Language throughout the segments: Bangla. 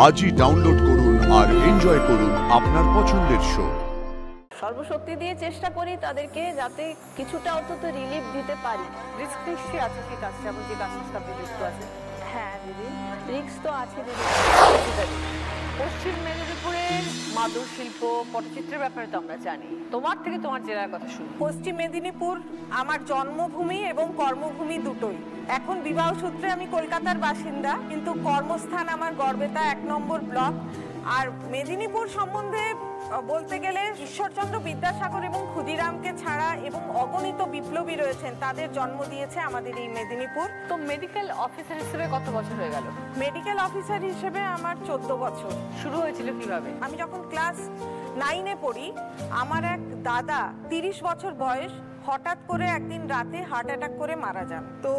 আজই ডাউনলোড করুন আর এনজয় করুন আপনার পছন্দের শো। সর্বশক্তি দিয়ে চেষ্টা করি তাদেরকে যাতে কিছুটা অন্তত রিলিফ দিতে পারি। রিস্ক নিশ্চয়ই আছে কি কাজ, যেমন যে কাজের সাথে যুক্ত আছে। হ্যাঁ দিদি, রিস্ক তো আছে দিদি। পশ্চিম মেদিনীপুরের মাদুর শিল্প, পটচিত্রের ব্যাপারে তো আমরা জানি। তোমার থেকে তোমার জেলার কথা শুনি। পশ্চিম মেদিনীপুর আমার জন্মভূমি এবং কর্মভূমি দুটোই। এখন বিবাহ সূত্রে আমি কলকাতার বাসিন্দা, কিন্তু কর্মস্থান আমার গড়বেতা 1 নম্বর ব্লক। আর মেদিনীপুর সম্বন্ধে বলতে গেলে ঈশ্বরচন্দ্র বিদ্যাসাগর এবং ক্ষুদিরামকে ছাড়া এবং অগণিত বিপ্লবী রয়েছেন, তাদের জন্ম দিয়েছে আমাদের এই মেদিনীপুর। তো মেডিকেল অফিসার হিসেবে কত বছর হয়ে গেল? মেডিকেল অফিসার হিসেবে আমার 14 বছর। শুরু হয়েছিল কিভাবে? আমি যখন ক্লাস 9-এ পড়ি, আমার এক দাদা 30 বছর বয়স হঠাৎ করে একদিন রাতে হার্ট অ্যাটাক করে মারা যান। তো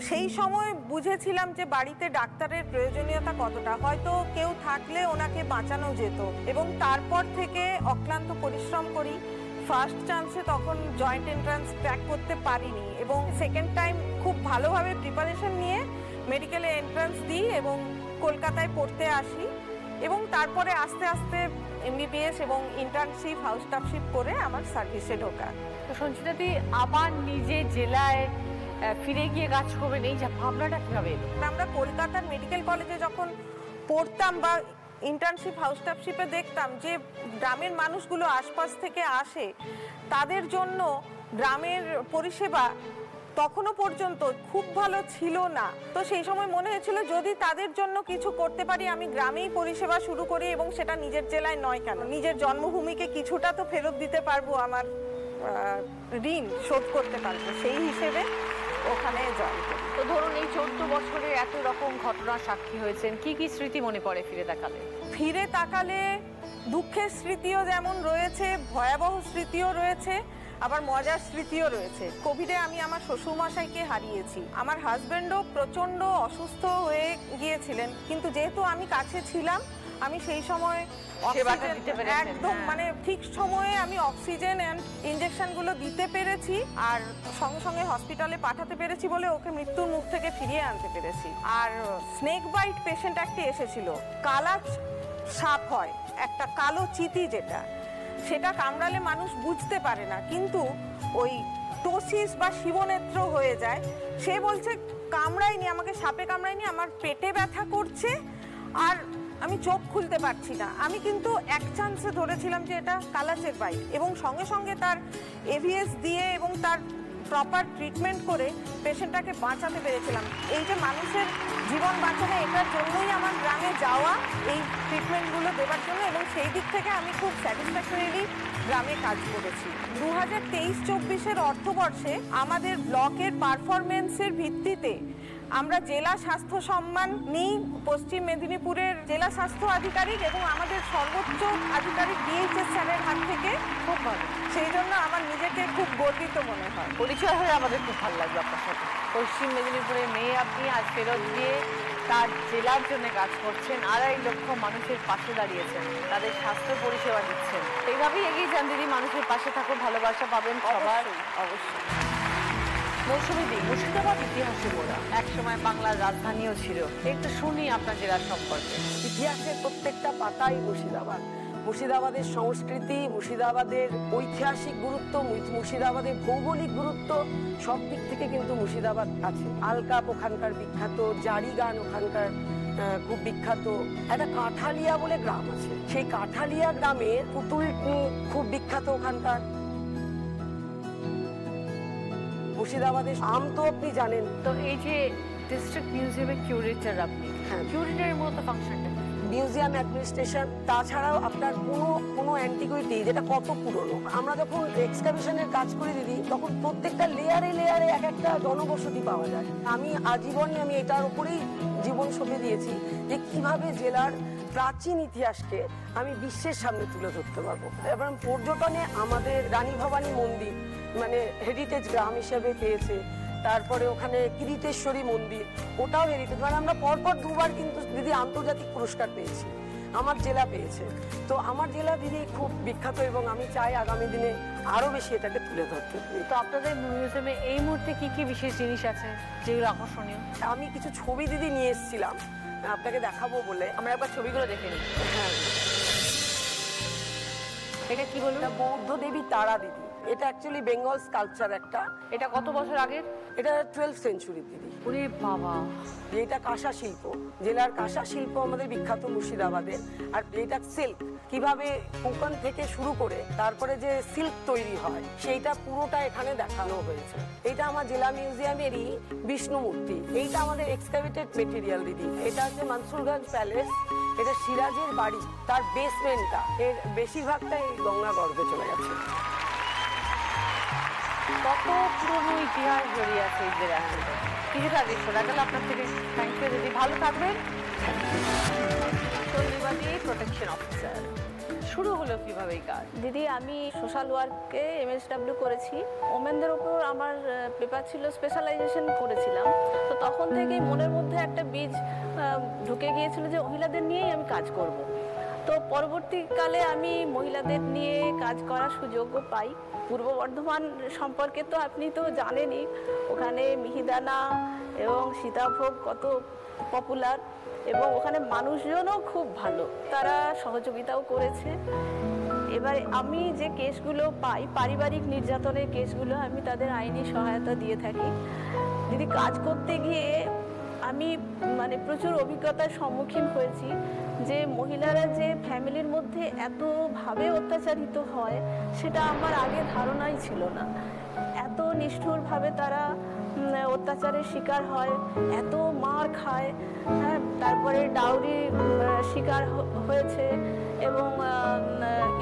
সেই সময় বুঝেছিলাম যে বাড়িতে ডাক্তারের প্রয়োজনীয়তা কতটা, হয়তো কেউ থাকলে ওনাকে বাঁচানো যেত। এবং তারপর থেকে অক্লান্ত পরিশ্রম করি। ফার্স্ট চান্সে তখন জয়েন্ট এন্ট্রান্স ক্র্যাক করতে পারিনি, এবং সেকেন্ড টাইম খুব ভালোভাবে প্রিপারেশন নিয়ে মেডিকেলে এন্ট্রান্স দিই এবং কলকাতায় পড়তে আসি। এবং তারপরে আস্তে আস্তে MBBS এবং ইন্টার্নশিপ, হাউস স্টাফশিপ করে আমার সার্ভিসে ঢোকা। তো সঞ্চিতাদি আবার নিজে জেলায় ফিরে গিয়ে কাজ করবেন, এই যে ভাবনাটা কিভাবে এলো? আমরা কলকাতার মেডিকেল কলেজে যখন পড়তাম বা ইন্টার্নশিপ, হাউস স্টাফশিপে দেখতাম যে গ্রামের মানুষগুলো আশপাশ থেকে আসে, তাদের জন্য গ্রামের পরিষেবা তখনও পর্যন্ত খুব ভালো ছিল না। তো সেই সময় মনে হয়েছিল যদি তাদের জন্য কিছু করতে পারি, আমি গ্রামেই পরিষেবা শুরু করি, এবং সেটা নিজের জেলায় নয় কেন, নিজের জন্মভূমিকে কিছুটা তো ফেরত দিতে পারবো, আমার ঋণ শোধ করতে পারবো, সেই হিসেবে ওখানে জয়েন করি। তো ধরুন এই 14 বছরে এত রকম ঘটনার সাক্ষী হয়েছেন, কি কি স্মৃতি মনে পড়ে ফিরে তাকালে? ফিরে তাকালে দুঃখের স্মৃতিও যেমন রয়েছে, ভয়াবহ স্মৃতিও রয়েছে, আবার মজার স্মৃতিও রয়েছে। কোভিডে আমি আমার শ্বশুরমশাইকে হারিয়েছি। আমার হাজবেন্ডও প্রচণ্ড অসুস্থ হয়ে গিয়েছিলেন, কিন্তু যেহেতু আমি কাছে ছিলাম, আমি সেই সময় একদম মানে ঠিক সময়ে আমি অক্সিজেন অ্যান্ড ইঞ্জেকশনগুলো দিতে পেরেছি, আর সঙ্গে সঙ্গে হসপিটালে পাঠাতে পেরেছি বলে ওকে মৃত্যুর মুখ থেকে ফিরিয়ে আনতে পেরেছি। আর স্নেক বাইট পেশেন্ট একটি এসেছিল, কালা সাপ হয়, একটা কালো চিতি, সেটা কামড়ালে মানুষ বুঝতে পারে না, কিন্তু ওই টোসিস বা শিবনেত্র হয়ে যায়। সে বলছে কামড়ায়নি, আমাকে সাপে কামড়ায়নি, আমার পেটে ব্যথা করছে আর আমি চোখ খুলতে পারছি না। আমি কিন্তু এক চান্সে ধরেছিলাম যে এটা কালাচের বাইট, এবং সঙ্গে সঙ্গে তার AVS দিয়ে এবং তার প্রপার ট্রিটমেন্ট করে পেশেন্টটাকে বাঁচাতে পেরেছিলাম। এই যে মানুষের জীবন বাঁচানো, এটার জন্যই আমার গ্রামে যাওয়া, এই ট্রিটমেন্টগুলো দেওয়ার জন্য, এবং সেই দিক থেকে আমি খুব স্যাটিসফ্যাক্টরিলি গ্রামে কাজ করেছি। 2023-24 অর্থবর্ষে আমাদের ব্লকের পারফরমেন্সের ভিত্তিতে আমরা জেলা স্বাস্থ্য সম্মান নিই, পশ্চিম মেদিনীপুরের জেলা স্বাস্থ্য আধিকারিক এবং আমাদের সর্বোচ্চ আধিকারিক DHS স্যারের হাত থেকে। খুব ভালো, সেই জন্য আমার নিজেকে খুব গর্বিত মনে হয়। পরিচয় হয়ে আমাদের খুব ভালো লাগবে আপনার সাথে। পশ্চিম মেদিনীপুরের মেয়ে আপনি, আজ ফেরত দিয়ে তার জেলার জন্য কাজ করছেন, 2.5 লক্ষ মানুষের পাশে দাঁড়িয়েছেন, তাদের স্বাস্থ্য পরিষেবা দিচ্ছেন। এইভাবেই এগিয়ে যান দিদি, মানুষের পাশে থাকুন, ভালোবাসা পাবেন সবার। অবশ্যই। মৌসুমীদি, মুর্শিদাবাদ ইতিহাসে মোড়া, একসময় বাংলার রাজধানীও ছিল। একটু শুনি আপনার জেলার সম্পর্কে। ইতিহাসের প্রত্যেকটা পাতাই মুর্শিদাবাদ, মুর্শিদাবাদের সংস্কৃতি, মুর্শিদাবাদের ঐতিহাসিক গুরুত্ব, মুর্শিদাবাদের ভৌগোলিক গুরুত্ব, সব দিক থেকে কিন্তু মুর্শিদাবাদ আছে। আলকাপ ওখানকার বিখ্যাত, জারি গান ওখানকার খুব বিখ্যাত। একটা কাঁঠালিয়া বলে গ্রাম আছে, সেই কাঁঠালিয়া গ্রামের পুতুল খুব বিখ্যাত ওখানকার। মুর্শিদাবাদের আম তো আপনি জানেন। তো এই যে ডিস্ট্রিক্ট মিউজিয়ামের কিউরেটর আপনি, হ্যাঁ, কিউরেটরের মূলত ফাংশনটা মিউজিয়াম অ্যাডমিনিস্ট্রেশন, তাছাড়াও আপনার কোনো অ্যান্টিকুইটি যেটা কত পুরনো। আমরা যখন এক্সকাভেশনের কাজ করে দিদি, তখন প্রত্যেকটা লেয়ারে লেয়ারে এক একটা জনবসতি পাওয়া যায়। আমি আজীবন আমি এটার উপরেই জীবন সঁপে দিয়েছি যে কিভাবে জেলার প্রাচীন ইতিহাসকে আমি বিশ্বের সামনে তুলে ধরতে পারবো। এবং পর্যটনে আমাদের রানী ভবানী মন্দির মানে হেরিটেজ গ্রাম হিসেবে পেয়েছে। তারপরে ওখানে কিরিটেশ্বরী মন্দির, ওটাও হেরিটেজ, মানে আমরা পরপর 2বার কিন্তু দিদি আন্তর্জাতিক পুরস্কার পেয়েছি, আমার জেলা পেয়েছে। তো আমার জেলা দিদি খুব বিখ্যাত, এবং আমি চাই আগামী দিনে আরো বেশি এটাকে তুলে ধরতে। তো আপনাদের মিউজিয়ামে এই মুহূর্তে কি কি বিশেষ জিনিস আছে যেগুলো আকর্ষণীয়? আমি কিছু ছবি দিদি নিয়ে এসেছিলাম, আপনাকে দেখাবো বলে। আমরা একবার ছবিগুলো দেখে নিই। হ্যাঁ, এটা কি বলুন? এটা বৌদ্ধ দেবী তারা দিদি। এটা অ্যাকচুয়ালি বেঙ্গল স্কাল্পচার একটা। এটা কত বছর আগের? এটা 12th সেঞ্চুরি দিদি। ওরে বাবা, এটা কাঁসা শিল্প, জেলার কাঁসা শিল্প আমাদের বিখ্যাত মুর্শিদাবাদের। আর এটা সিল্ক, কিভাবে কোকন থেকে শুরু করে তারপরে যে সিল্ক তৈরি হয় সেইটা পুরোটা এখানে দেখানো হয়েছে। এটা আমার জেলা মিউজিয়ামেরই বিষ্ণু মূর্তি। এইটা আমাদের এক্সকাভেটেড মেটেরিয়াল দিদি। এটা হচ্ছে মনসুরগঞ্জ প্যালেস, এটা সিরাজের বাড়ি, তার বেসমেন্টটা এর বেশিরভাগটাই গঙ্গা গর্ভে চলে গেছে। কত পুরনো ইতিহাস জড়িয়ে আছে এই জেলার মধ্যে। কিছুটা আগে শোনা গেল আপনার থেকে। থ্যাংক ইউ দিদি, ভালো থাকবেন। চন্দ্রিমাদি প্রোটেকশন অফিসার, শুরু হলো কিভাবে এই কাজ? দিদি আমি সোশ্যাল ওয়ার্কে MSW করেছি। ওমেনদের ওপর আমার পেপার ছিল, স্পেশালাইজেশন করেছিলাম। তো তখন থেকেই মনের মধ্যে একটা বীজ ঢুকে গিয়েছিল যে মহিলাদের নিয়েই আমি কাজ করব। তো পরবর্তীকালে আমি মহিলাদের নিয়ে কাজ করার সুযোগও পাই। পূর্ব বর্ধমান সম্পর্কে তো আপনি তো জানেনই, ওখানে মিহিদানা এবং সীতাভোগ কত পপুলার, এবং ওখানে মানুষজনও খুব ভালো, তারা সহযোগিতাও করেছে। এবারে আমি যে কেসগুলো পাই, পারিবারিক নির্যাতনের কেসগুলো, আমি তাদের আইনি সহায়তা দিয়ে থাকি। দিদি কাজ করতে গিয়ে আমি মানে প্রচুর অভিজ্ঞতার সম্মুখীন হয়েছি যে মহিলারা যে ফ্যামিলির মধ্যে এতভাবে অত্যাচারিত হয় সেটা আমার আগে ধারণাই ছিল না। এত নিষ্ঠুরভাবে তারা অত্যাচারের শিকার হয়, এত মার খায়, হ্যাঁ, তারপরে ডাউরি শিকার হয়েছে এবং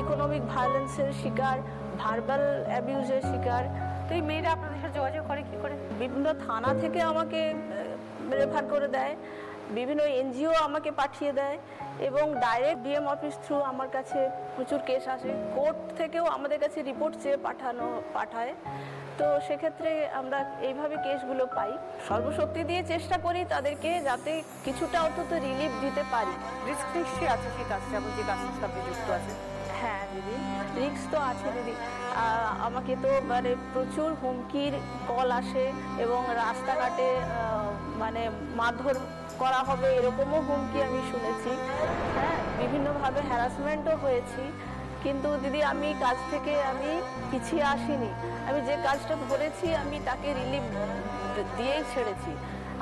ইকোনমিক ভায়োলেন্সের শিকার, ভার্বাল অ্যাবিউজের শিকার। তো এই মেয়েরা আপনাদের সাথে যোগাযোগ করে কি করে? বিভিন্ন থানা থেকে আমাকে রেফার করে দেয়, বিভিন্ন NGO আমাকে পাঠিয়ে দেয়, এবং ডাইরেক্ট DM অফিস থ্রু আমার কাছে প্রচুর কেস আসে। কোর্ট থেকেও আমাদের কাছে রিপোর্ট চেয়ে পাঠায়। তো সেক্ষেত্রে আমরা এইভাবে কেসগুলো পাই। সর্বশক্তি দিয়ে চেষ্টা করি তাদেরকে যাতে কিছুটা অন্তত রিলিফ দিতে পারি। রিস্ক নিশ্চয়ই আছে সেই কাজটা, যেমন যে কাজটার সাথে যুক্ত আছে। হ্যাঁ দিদি, রিস্ক তো আছে দিদি। আমাকে তো মানে প্রচুর হুমকির কল আসে, এবং রাস্তাঘাটে মানে মারধর করা হবে এরকমও হুমকি আমি শুনেছি। হ্যাঁ, বিভিন্নভাবে হ্যারাসমেন্টও হয়েছি। কিন্তু দিদি আমি কাজ থেকে আমি পিছিয়ে আসিনি। আমি যে কাজটা ধরেছি আমি তাকে রিলিফ দিয়েই ছেড়েছি।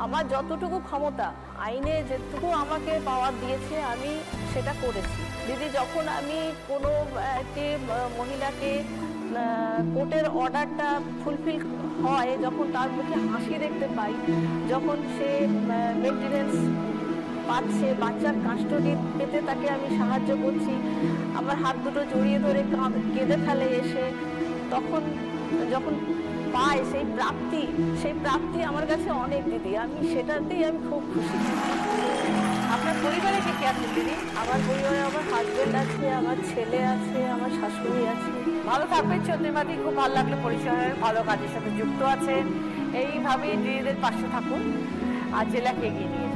আমার যতটুকু ক্ষমতা, আইনে যেটুকু আমাকে পাওয়ার দিয়েছে আমি সেটা করেছি। দিদি যখন আমি কোনো একটি মহিলাকে কোর্টের অর্ডারটা ফুলফিল হয়, যখন তার মুখে হাসি দেখতে পাই, যখন সে মেনটেনেন্স পাচ্ছে, বাচ্চার কাস্টডি পেতে তাকে আমি সাহায্য করছি, আমার হাত দুটো জড়িয়ে ধরে কেঁদে ফেলে এসে, তখন যখন পাই সেই প্রাপ্তি আমার কাছে অনেক দিদি। আমি সেটাতেই আমি খুব খুশি। আপনার পরিবারে কে কে আছে দিদি? আমার পরিবারে আমার হাজবেন্ড আছে, আমার ছেলে আছে, আমার শাশুড়ি আছে। ভালো থাকবেন চন্দ্রিমাদি, খুব ভালো লাগলো পরিসরের ভালো কাজের সাথে যুক্ত আছেন। এইভাবেই দিদিদের পাশে থাকুন আর জেলাকে এগিয়ে নিয়ে